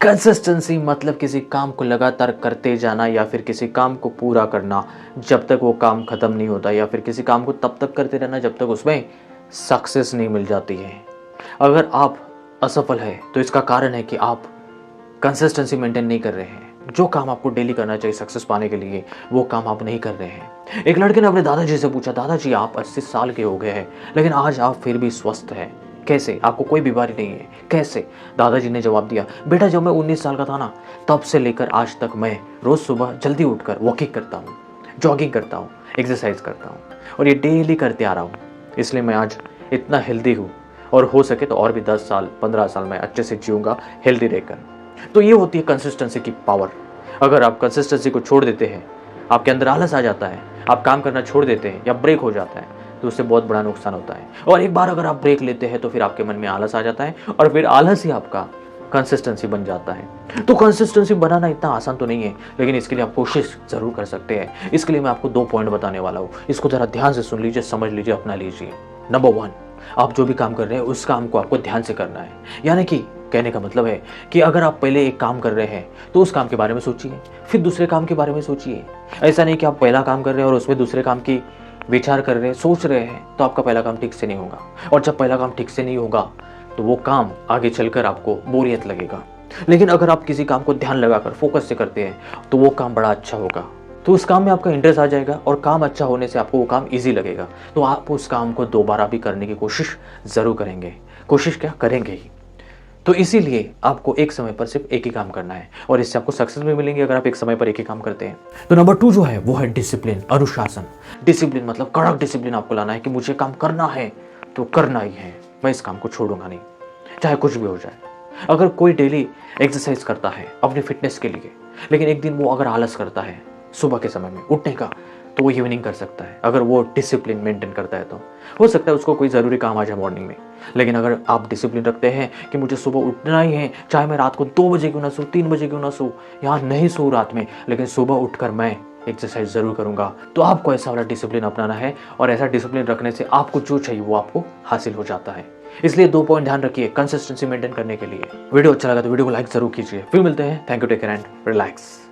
Consistency मतलब किसी काम को लगातार करते जाना या फिर किसी काम को पूरा करना जब तक वो काम ख़त्म नहीं होता, या फिर किसी काम को तब तक करते रहना जब तक उसमें सक्सेस नहीं मिल जाती है। अगर आप असफल है तो इसका कारण है कि आप कंसिस्टेंसी मेंटेन नहीं कर रहे हैं। जो काम आपको डेली करना चाहिए सक्सेस पाने के लिए, वो काम आप नहीं कर रहे हैं। एक लड़के ने अपने दादाजी से पूछा, दादाजी आप 80 साल के हो गए हैं लेकिन आज आप फिर भी स्वस्थ हैं, कैसे? आपको कोई बीमारी नहीं है, कैसे? दादाजी ने जवाब दिया, बेटा जब मैं 19 साल का था ना, तब से लेकर आज तक मैं रोज़ सुबह जल्दी उठकर वॉकिंग करता हूँ, जॉगिंग करता हूँ, एक्सरसाइज करता हूँ और ये डेली करते आ रहा हूँ, इसलिए मैं आज इतना हेल्दी हूँ और हो सके तो और भी 10 साल 15 साल मैं अच्छे से जीऊँगा हेल्दी रहकर। तो ये होती है कंसिस्टेंसी की पावर। अगर आप कंसिस्टेंसी को छोड़ देते हैं, आपके अंदर आलस आ जाता है, आप काम करना छोड़ देते हैं या ब्रेक हो जाता है, तो उससे बहुत बड़ा नुकसान होता है। और एक बार अगर आप ब्रेक लेते हैं तो फिर आपके मन में आलस आ जाता है और फिर आलस ही आपका कंसिस्टेंसी बन जाता है। तो कंसिस्टेंसी बनाना इतना आसान तो नहीं है, लेकिन इसके लिए आप कोशिश ज़रूर कर सकते हैं। इसके लिए मैं आपको 2 पॉइंट बताने वाला हूँ, इसको ज़रा ध्यान से सुन लीजिए, समझ लीजिए, अपना लीजिए। नंबर 1, आप जो भी काम कर रहे हैं उस काम को आपको ध्यान से करना है। यानी कि कहने का मतलब है कि अगर आप पहले एक काम कर रहे हैं तो उस काम के बारे में सोचिए, फिर दूसरे काम के बारे में सोचिए। ऐसा नहीं कि आप पहला काम कर रहे हैं और उसमें दूसरे काम की विचार कर रहे हैं, सोच रहे हैं, तो आपका पहला काम ठीक से नहीं होगा। और जब पहला काम ठीक से नहीं होगा तो वो काम आगे चलकर आपको बोरियत लगेगा। लेकिन अगर आप किसी काम को ध्यान लगाकर फोकस से करते हैं तो वो काम बड़ा अच्छा होगा, तो उस काम में आपका इंटरेस्ट आ जाएगा और काम अच्छा होने से आपको वो काम इजी लगेगा, तो आप उस काम को दोबारा भी करने की कोशिश ज़रूर करेंगे। कोशिश क्या करेंगे ही। तो इसीलिए आपको एक समय पर सिर्फ एक ही काम करना है और इससे आपको सक्सेस भी मिलेंगे अगर आप एक समय पर एक ही काम करते हैं। तो नंबर 2 जो है वो है डिसिप्लिन, अनुशासन। डिसिप्लिन मतलब कड़क डिसिप्लिन आपको लाना है कि मुझे काम करना है तो करना ही है, मैं इस काम को छोड़ूंगा नहीं, चाहे कुछ भी हो जाए। अगर कोई डेली एक्सरसाइज करता है अपनी फिटनेस के लिए, लेकिन एक दिन वो अगर आलस करता है सुबह के समय में उठने का, तो वो इवनिंग कर सकता है। अगर वो डिसिप्लिन मेंटेन करता है तो हो सकता है उसको कोई ज़रूरी काम आ जाए मॉर्निंग में। लेकिन अगर आप डिसिप्लिन रखते हैं कि मुझे सुबह उठना ही है, चाहे मैं रात को 2 बजे क्यों ना सोऊं, 3 बजे क्यों ना सोऊं, यहाँ नहीं सोऊं रात में, लेकिन सुबह उठकर मैं एक्सरसाइज ज़रूर करूँगा, तो आपको ऐसा वाला डिसिप्लिन अपनाना है। और ऐसा डिसिप्लिन रखने से आपको जो चाहिए वो आपको हासिल हो जाता है। इसलिए 2 पॉइंट ध्यान रखिए कंसिस्टेंसी मेंटेन करने के लिए। वीडियो अच्छा लगा तो वीडियो को लाइक जरूर कीजिए। फिर मिलते हैं। Thank you, take care and relax.